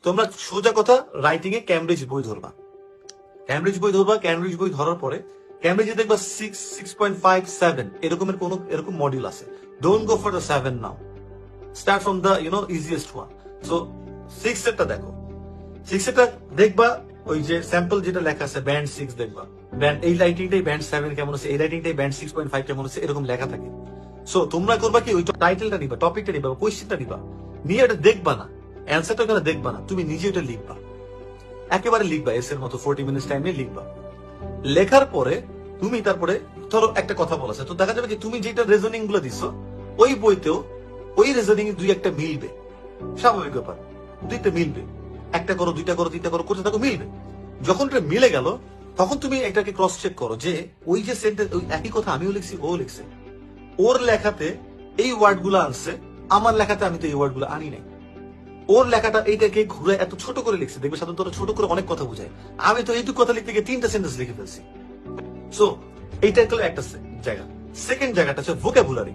তোমরা সোজা কথা রাইটিং এ ক্যামব্রিজ বই ধরবা, ক্যামব্রিজ বই ধরার পরে ক্যামব্রিজে দেখবা 6.5 7 এরকমের কোন এরকম মডিউল আছে। Don't go for the 7 now, start from the easiest one. So 6 এরটা দেখো, 6 এরটা দেখবা ওই যে স্যাম্পল যেটা লেখা আছে ব্যান্ড 6 দেখবা, ব্যান্ড এই রাইটিংটাই ব্যান্ড 7 কেমন আছে, এই রাইটিংটাই ব্যান্ড 6.5 কেমন আছে, এরকম লেখা থাকে। সো তোমরা করবা কি, ওই টাইটেলটা নিবা, টপিকটা নিবা, কোয়েশ্চেনটা নিবা, নিয়ে এটা দেখবা না, অ্যান্সারটা ওখানে দেখবা না, তুমি নিজে এটা লিখবা, একেবারে লিখবা, এসের মতো 40 মিনিটস টাইমে লিখবা। লেখার পরে তুমি তারপরে ধরো একটা কথা বলা আছে, তো দেখা যাবে যে তুমি যেটা রিজনিং গুলো দিছো ওই বইতেও ওই রিজনিং দুই একটা মিলবে, স্বাভাবিক ব্যাপার, দুইটা মিলবে, একটা করো, দুইটা করো, তিনটা করো, করতে থাকো, মিলবে। যখন এটা মিলে গেল তখন তুমি এটাকে ক্রস চেক করো যে ওই যে সেন্টেন্স, ওই একই কথা আমিও লিখছি, ও লিখছে, ওর লেখাতে এই ওয়ার্ড গুলো আনছে, আমার লেখাতে আমি তো এই ওয়ার্ড গুলো আনি নাই। ওর লেখাটা এইটাকে ঘুরে এত ছোট করে লিখছে, দেখবে সাধারণত ছোট করে অনেক কথা বোঝায়, আমি তো এইটুকু কথা লিখতে গিয়ে 3টা সেন্টেন্স লিখে ফেলছি। সো এইটা হলো একটা জায়গা। সেকেন্ড জায়গাটা হচ্ছে ভোকাবুলারি।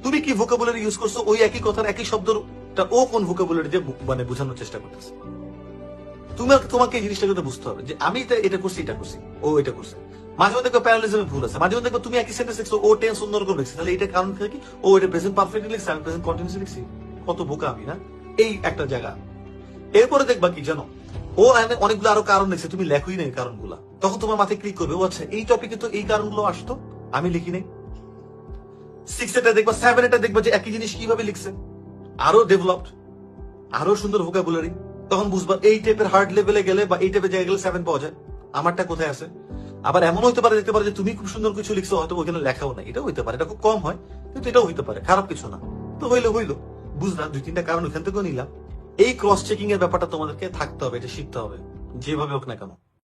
তুমি কি ভোকাবুলারি ইউজ করছো, ওই একই কথার একই শব্দটা ও কোন ভোকাবুলারি দিয়ে মানে বোঝানোর চেষ্টা করতেছে। তোমাকে এই জিনিসটা কিন্তু বুঝতে হবে যে আমি এটা করছি, এটা করছি, ও এটা করছে। মাঝে মধ্যে দেখবে প্যারালিজমে ভুল আছে, মাঝে মধ্যে দেখবে তুমি একই সেন্টেন্স লিখছো, ও টেন্স অন্য রকম লিখছে, তাহলে এটা কারণ কি, ও এটা প্রেজেন্ট পারফেক্টলি লিখছে, আমি প্রেজেন্ট কন্টিনিউয়াসলি লিখছি। কত বোকা আমি না, এই একটা জায়গা। এরপরে দেখবা কি জানো, ও অনেকগুলো আরো কারণ লিখছে, তুমি লেখোই নাই কারণগুলা, তখন তোমার মাথায় ক্লিক করবে, ও আচ্ছা এই টপিকে তো এই কারণগুলো আসতো, আমি লিখি নাই। 6 এটা দেখবা, 7 এটা দেখবা যে একই জিনিস কিভাবে লিখছে, আরো ডেভেলপড, আরো সুন্দর ভোকাবুলারি, তখন বুঝবা এই টাইপের হার্ড লেভেলে গেলে বা এই টাইপের জায়গায় গেলে 7 পাওয়া যায়, আমারটা কোথায় আছে। আবার এমন হইতে পারে, দেখতে পারে যে তুমি খুব সুন্দর কিছু লিখছো, হয়তো ওখানে লেখাও নাই, এটাও হইতে পারে, এটা খুব কম হয় কিন্তু এটাও হইতে পারে, খারাপ কিছু না। তো হইলো বুঝলাম, 2-3টা কারণ ওখান থেকেও নিলাম। এই ক্রস চেকিং এর ব্যাপারটা তোমাদেরকে থাকতে হবে, এটা শিখতে হবে, যেভাবে হোক না কেন।